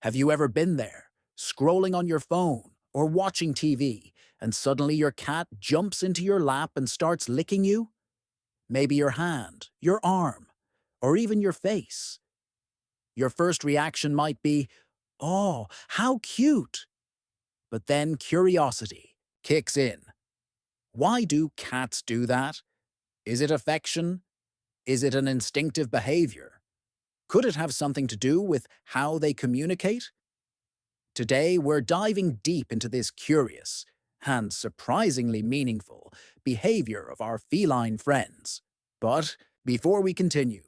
Have you ever been there, scrolling on your phone or watching TV, and suddenly your cat jumps into your lap and starts licking you? Maybe your hand, your arm, or even your face. Your first reaction might be, "Oh, how cute!" But then curiosity kicks in. Why do cats do that? Is it affection? Is it an instinctive behavior? Could it have something to do with how they communicate? Today, we're diving deep into this curious and surprisingly meaningful behavior of our feline friends. But before we continue,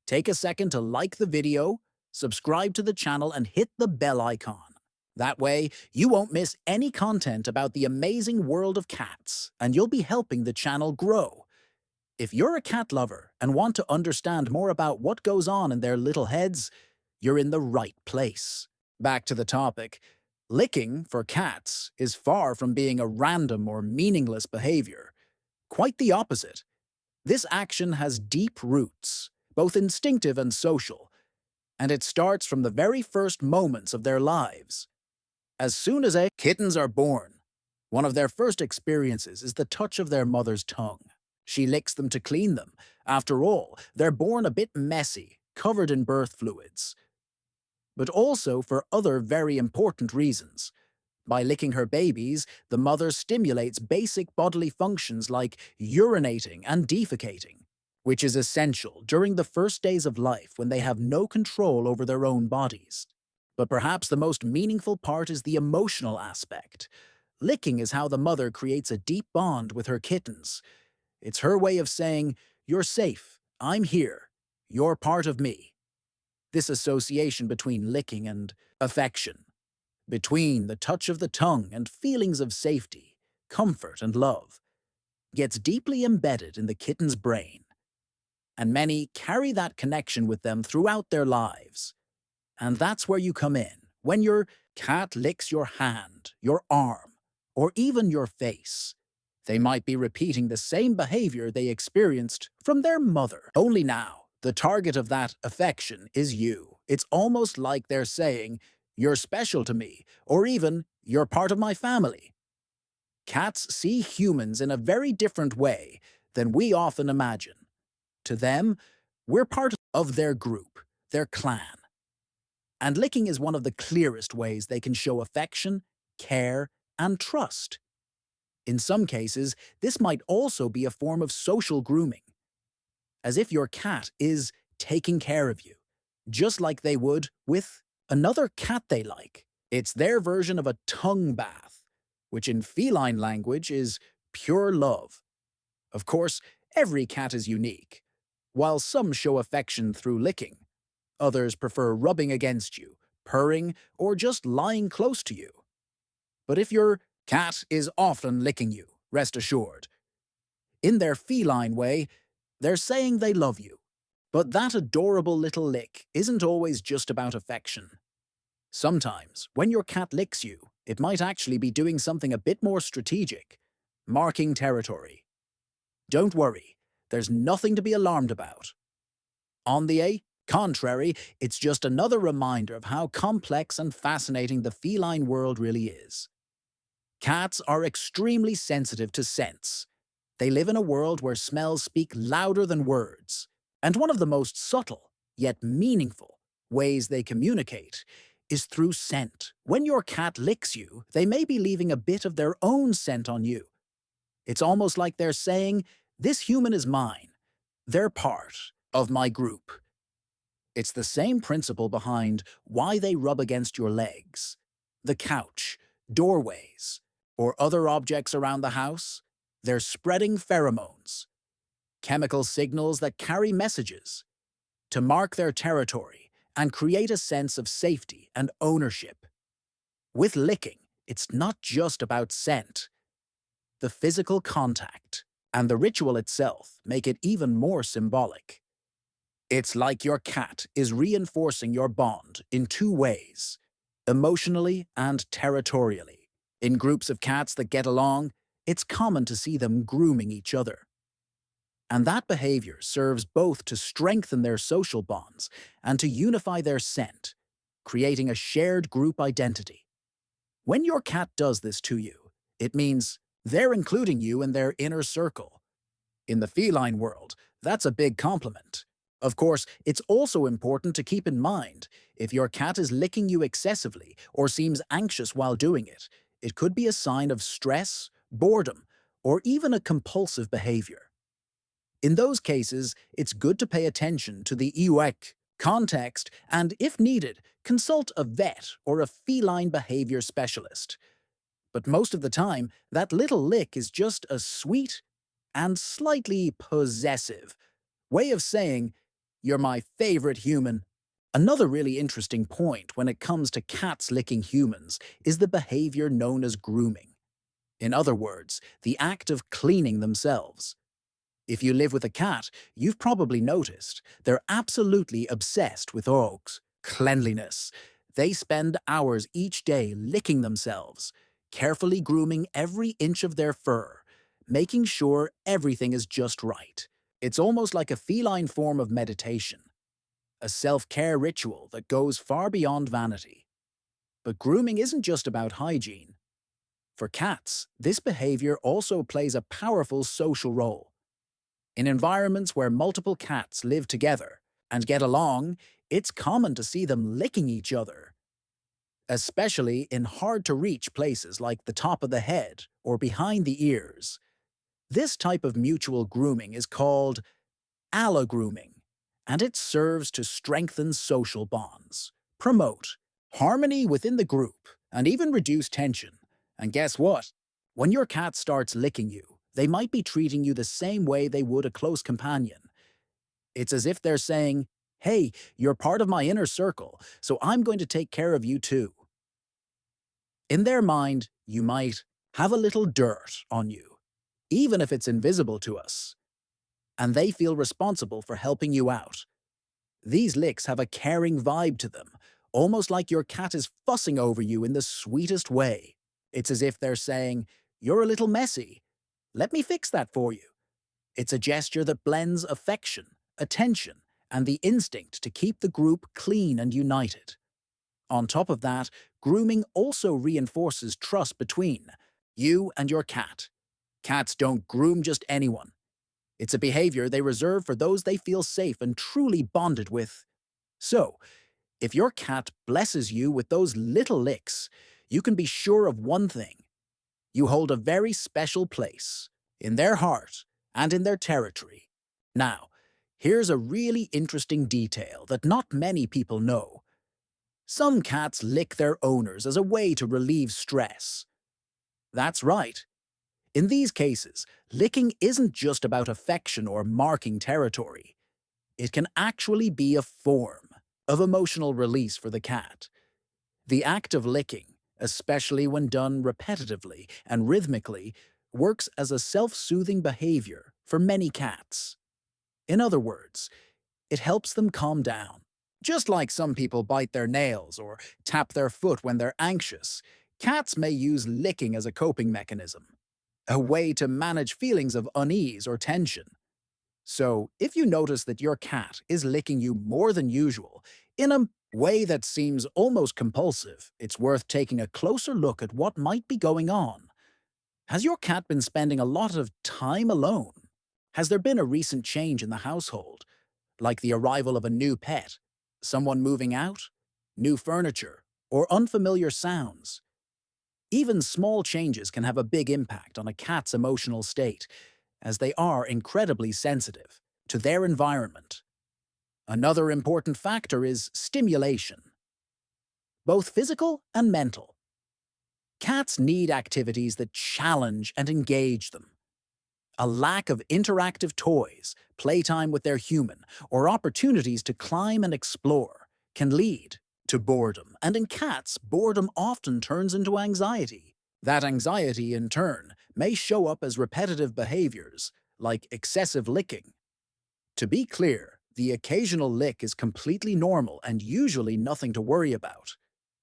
take a second to like the video, subscribe to the channel, and hit the bell icon. That way, you won't miss any content about the amazing world of cats, and you'll be helping the channel grow. If you're a cat lover and want to understand more about what goes on in their little heads, you're in the right place. Back to the topic. Licking, for cats, is far from being a random or meaningless behavior. Quite the opposite. This action has deep roots, both instinctive and social, and it starts from the very first moments of their lives. As soon as kittens are born, one of their first experiences is the touch of their mother's tongue. She licks them to clean them. After all, they're born a bit messy, covered in birth fluids. But also for other very important reasons. By licking her babies, the mother stimulates basic bodily functions like urinating and defecating, which is essential during the first days of life when they have no control over their own bodies. But perhaps the most meaningful part is the emotional aspect. Licking is how the mother creates a deep bond with her kittens. It's her way of saying, "You're safe, I'm here, you're part of me." This association between licking and affection, between the touch of the tongue and feelings of safety, comfort, and love, gets deeply embedded in the kitten's brain. And many carry that connection with them throughout their lives. And that's where you come in, when your cat licks your hand, your arm, or even your face. They might be repeating the same behavior they experienced from their mother. Only now, the target of that affection is you. It's almost like they're saying, "You're special to me," or even, "You're part of my family." Cats see humans in a very different way than we often imagine. To them, we're part of their group, their clan. And licking is one of the clearest ways they can show affection, care, and trust. In some cases, this might also be a form of social grooming, as if your cat is taking care of you, just like they would with another cat they like. It's their version of a tongue bath, which in feline language is pure love. Of course, every cat is unique. While some show affection through licking, others prefer rubbing against you, purring, or just lying close to you. But if your cat is often licking you, rest assured. In their feline way, they're saying they love you. But that adorable little lick isn't always just about affection. Sometimes, when your cat licks you, it might actually be doing something a bit more strategic, marking territory. Don't worry, there's nothing to be alarmed about. On the contrary, it's just another reminder of how complex and fascinating the feline world really is. Cats are extremely sensitive to scents. They live in a world where smells speak louder than words. And one of the most subtle, yet meaningful, ways they communicate is through scent. When your cat licks you, they may be leaving a bit of their own scent on you. It's almost like they're saying, "This human is mine. They're part of my group." It's the same principle behind why they rub against your legs, the couch, doorways, or other objects around the house. They're spreading pheromones, chemical signals that carry messages to mark their territory and create a sense of safety and ownership. With licking, it's not just about scent. The physical contact and the ritual itself make it even more symbolic. It's like your cat is reinforcing your bond in two ways, emotionally and territorially. In groups of cats that get along, it's common to see them grooming each other. And that behavior serves both to strengthen their social bonds and to unify their scent, creating a shared group identity. When your cat does this to you, it means they're including you in their inner circle. In the feline world, that's a big compliment. Of course, it's also important to keep in mind if your cat is licking you excessively or seems anxious while doing it, it could be a sign of stress, boredom, or even a compulsive behavior. In those cases, it's good to pay attention to the EUEC context and, if needed, consult a vet or a feline behavior specialist. But most of the time, that little lick is just a sweet and slightly possessive way of saying, "You're my favorite human." Another really interesting point when it comes to cats licking humans is the behavior known as grooming. In other words, the act of cleaning themselves. If you live with a cat, you've probably noticed they're absolutely obsessed with cleanliness. They spend hours each day licking themselves, carefully grooming every inch of their fur, making sure everything is just right. It's almost like a feline form of meditation, a self-care ritual that goes far beyond vanity. But grooming isn't just about hygiene. For cats, this behavior also plays a powerful social role. In environments where multiple cats live together and get along, it's common to see them licking each other, especially in hard-to-reach places like the top of the head or behind the ears. This type of mutual grooming is called allogrooming, and it serves to strengthen social bonds, promote harmony within the group, and even reduce tension. And guess what? When your cat starts licking you, they might be treating you the same way they would a close companion. It's as if they're saying, "Hey, you're part of my inner circle, so I'm going to take care of you too." In their mind, you might have a little dirt on you, even if it's invisible to us, and they feel responsible for helping you out. These licks have a caring vibe to them, almost like your cat is fussing over you in the sweetest way. It's as if they're saying, "You're a little messy. Let me fix that for you." It's a gesture that blends affection, attention, and the instinct to keep the group clean and united. On top of that, grooming also reinforces trust between you and your cat. Cats don't groom just anyone. It's a behavior they reserve for those they feel safe and truly bonded with. So, if your cat blesses you with those little licks, you can be sure of one thing. You hold a very special place in their heart and in their territory. Now, here's a really interesting detail that not many people know. Some cats lick their owners as a way to relieve stress. That's right. In these cases, licking isn't just about affection or marking territory. It can actually be a form of emotional release for the cat. The act of licking, especially when done repetitively and rhythmically, works as a self-soothing behavior for many cats. In other words, it helps them calm down. Just like some people bite their nails or tap their foot when they're anxious, cats may use licking as a coping mechanism, a way to manage feelings of unease or tension. So, if you notice that your cat is licking you more than usual, in a way that seems almost compulsive, it's worth taking a closer look at what might be going on. Has your cat been spending a lot of time alone? Has there been a recent change in the household, like the arrival of a new pet, someone moving out, new furniture, or unfamiliar sounds? Even small changes can have a big impact on a cat's emotional state, as they are incredibly sensitive to their environment. Another important factor is stimulation, both physical and mental. Cats need activities that challenge and engage them. A lack of interactive toys, playtime with their human, or opportunities to climb and explore can lead to boredom, and in cats, boredom often turns into anxiety. That anxiety, in turn, may show up as repetitive behaviors, like excessive licking. To be clear, the occasional lick is completely normal and usually nothing to worry about.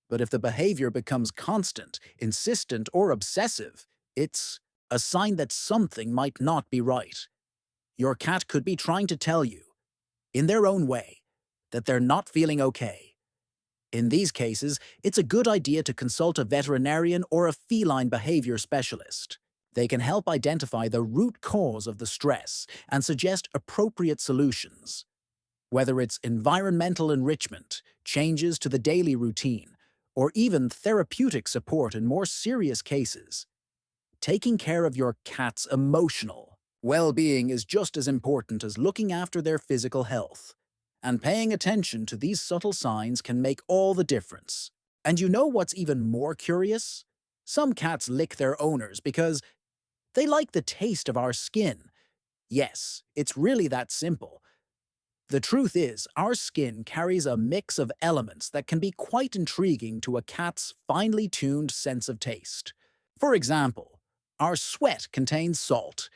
But if the behavior becomes constant, insistent, or obsessive, it's a sign that something might not be right. Your cat could be trying to tell you, in their own way, that they're not feeling okay. In these cases, it's a good idea to consult a veterinarian or a feline behavior specialist. They can help identify the root cause of the stress and suggest appropriate solutions. Whether it's environmental enrichment, changes to the daily routine, or even therapeutic support in more serious cases, taking care of your cat's emotional well-being is just as important as looking after their physical health. And paying attention to these subtle signs can make all the difference. And you know what's even more curious? Some cats lick their owners because they like the taste of our skin. Yes, it's really that simple. The truth is, our skin carries a mix of elements that can be quite intriguing to a cat's finely tuned sense of taste. For example, our sweat contains salt,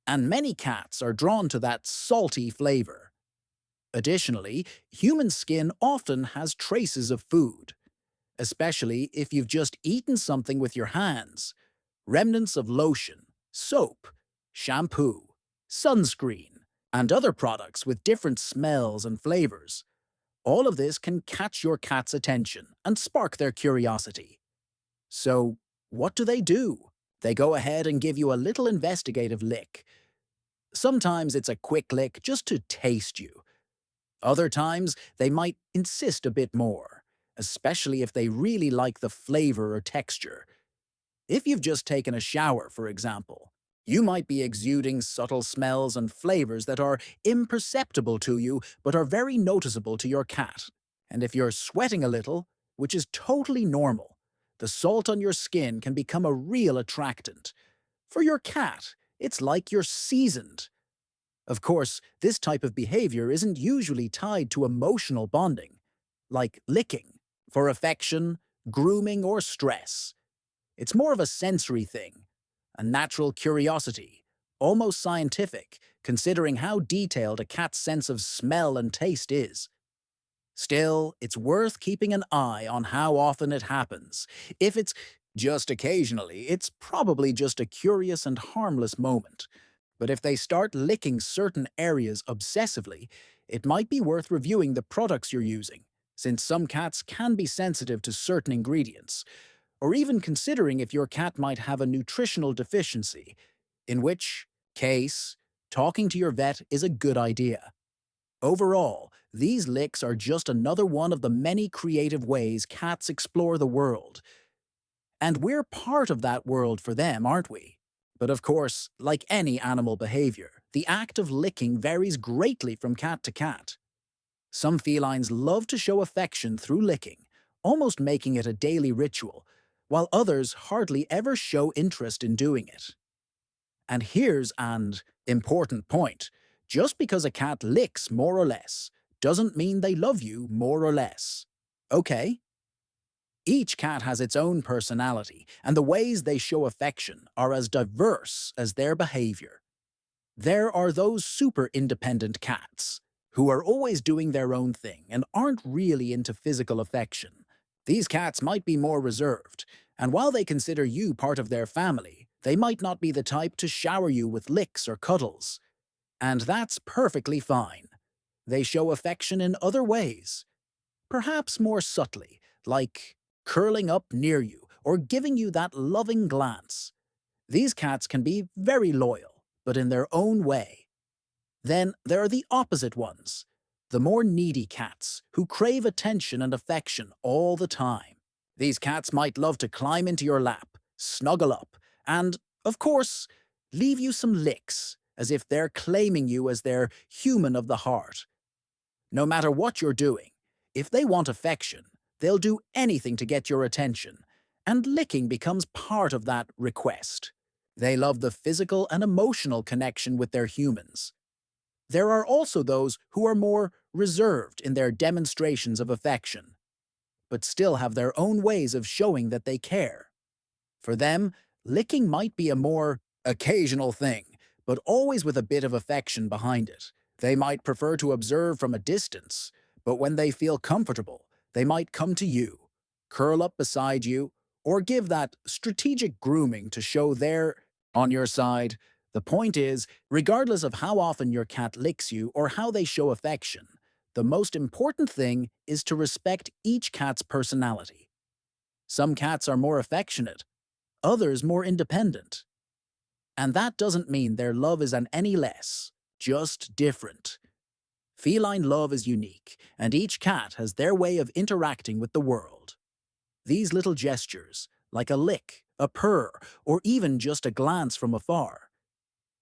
and many cats are drawn to that salty flavor. Additionally, human skin often has traces of food, especially if you've just eaten something with your hands. Remnants of lotion, soap, shampoo, sunscreen, and other products with different smells and flavors. All of this can catch your cat's attention and spark their curiosity. So, what do? They go ahead and give you a little investigative lick. Sometimes it's a quick lick just to taste you. Other times, they might insist a bit more, especially if they really like the flavor or texture. If you've just taken a shower, for example, you might be exuding subtle smells and flavors that are imperceptible to you but are very noticeable to your cat. And if you're sweating a little, which is totally normal, the salt on your skin can become a real attractant. For your cat, it's like you're seasoned. Of course, this type of behavior isn't usually tied to emotional bonding, like licking, for affection, grooming, or stress. It's more of a sensory thing, a natural curiosity, almost scientific, considering how detailed a cat's sense of smell and taste is. Still, it's worth keeping an eye on how often it happens. If it's just occasionally, it's probably just a curious and harmless moment. But if they start licking certain areas obsessively, it might be worth reviewing the products you're using, since some cats can be sensitive to certain ingredients, or even considering if your cat might have a nutritional deficiency, in which case, talking to your vet is a good idea. Overall, these licks are just another one of the many creative ways cats explore the world. And we're part of that world for them, aren't we? But of course, like any animal behavior, the act of licking varies greatly from cat to cat. Some felines love to show affection through licking, almost making it a daily ritual, while others hardly ever show interest in doing it. And here's an important point. Just because a cat licks more or less doesn't mean they love you more or less. Okay? Each cat has its own personality, and the ways they show affection are as diverse as their behavior. There are those super independent cats who are always doing their own thing and aren't really into physical affection. These cats might be more reserved, and while they consider you part of their family, they might not be the type to shower you with licks or cuddles. And that's perfectly fine. They show affection in other ways, perhaps more subtly, like curling up near you or giving you that loving glance. These cats can be very loyal, but in their own way. Then there are the opposite ones, the more needy cats who crave attention and affection all the time. These cats might love to climb into your lap, snuggle up, and, of course, leave you some licks, as if they're claiming you as their human of the heart. No matter what you're doing, if they want affection, they'll do anything to get your attention, and licking becomes part of that request. They love the physical and emotional connection with their humans. There are also those who are more reserved in their demonstrations of affection, but still have their own ways of showing that they care. For them, licking might be a more occasional thing, but always with a bit of affection behind it. They might prefer to observe from a distance, but when they feel comfortable, they might come to you, curl up beside you, or give that strategic grooming to show they're on your side. The point is, regardless of how often your cat licks you or how they show affection, the most important thing is to respect each cat's personality. Some cats are more affectionate, others more independent. And that doesn't mean their love is any less, just different. Feline love is unique, and each cat has their way of interacting with the world. These little gestures, like a lick, a purr, or even just a glance from afar,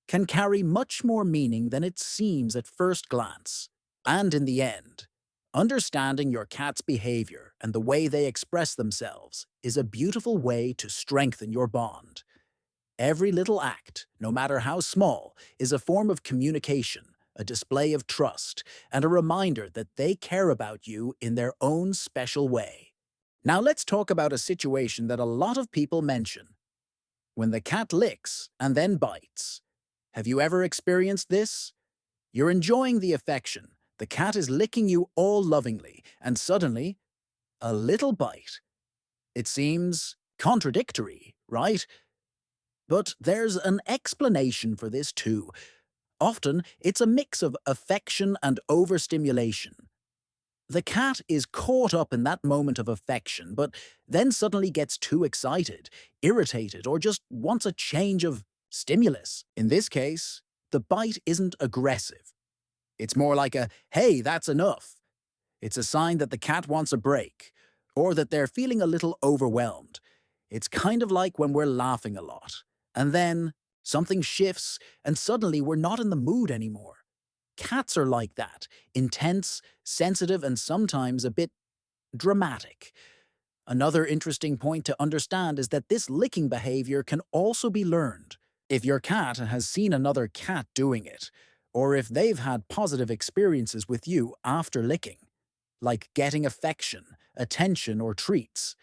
can carry much more meaning than it seems at first glance. And in the end, understanding your cat's behavior and the way they express themselves is a beautiful way to strengthen your bond. Every little act, no matter how small, is a form of communication, a display of trust, and a reminder that they care about you in their own special way. Now let's talk about a situation that a lot of people mention: when the cat licks and then bites. Have you ever experienced this? You're enjoying the affection, the cat is licking you all lovingly, and suddenly, a little bite. It seems contradictory, right? But there's an explanation for this too. Often, it's a mix of affection and overstimulation. The cat is caught up in that moment of affection, but then suddenly gets too excited, irritated, or just wants a change of stimulus. In this case, the bite isn't aggressive. It's more like a, "Hey, that's enough." It's a sign that the cat wants a break, or that they're feeling a little overwhelmed. It's kind of like when we're laughing a lot, and then something shifts, and suddenly we're not in the mood anymore. Cats are like that, intense, sensitive, and sometimes a bit dramatic. Another interesting point to understand is that this licking behavior can also be learned. If your cat has seen another cat doing it, or if they've had positive experiences with you after licking, like getting affection, attention, or treats,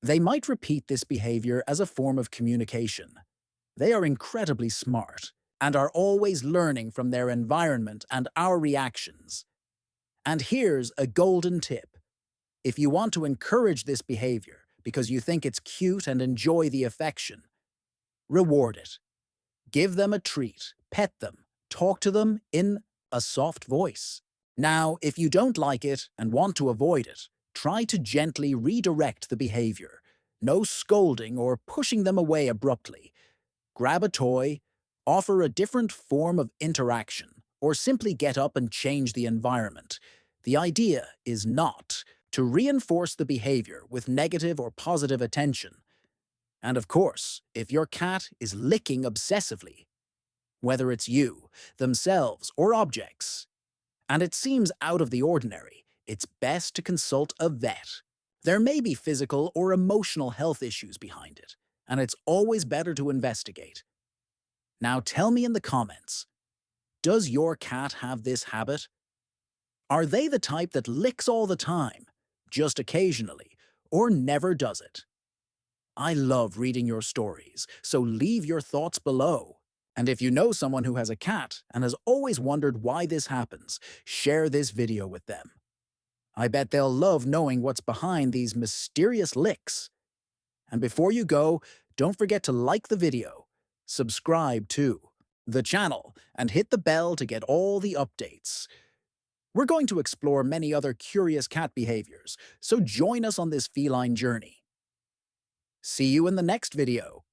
they might repeat this behavior as a form of communication. They are incredibly smart and are always learning from their environment and our reactions. And here's a golden tip. If you want to encourage this behavior because you think it's cute and enjoy the affection, reward it. Give them a treat, pet them, talk to them in a soft voice. Now, if you don't like it and want to avoid it, try to gently redirect the behavior. No scolding or pushing them away abruptly. Grab a toy, offer a different form of interaction, or simply get up and change the environment. The idea is not to reinforce the behavior with negative or positive attention. And of course, if your cat is licking obsessively, whether it's you, themselves, or objects, and it seems out of the ordinary, it's best to consult a vet. There may be physical or emotional health issues behind it, and it's always better to investigate. Now tell me in the comments, does your cat have this habit? Are they the type that licks all the time, just occasionally, or never does it? I love reading your stories, so leave your thoughts below. And if you know someone who has a cat and has always wondered why this happens, share this video with them. I bet they'll love knowing what's behind these mysterious licks. And before you go, don't forget to like the video, subscribe to the channel, and hit the bell to get all the updates. We're going to explore many other curious cat behaviors, so join us on this feline journey. See you in the next video.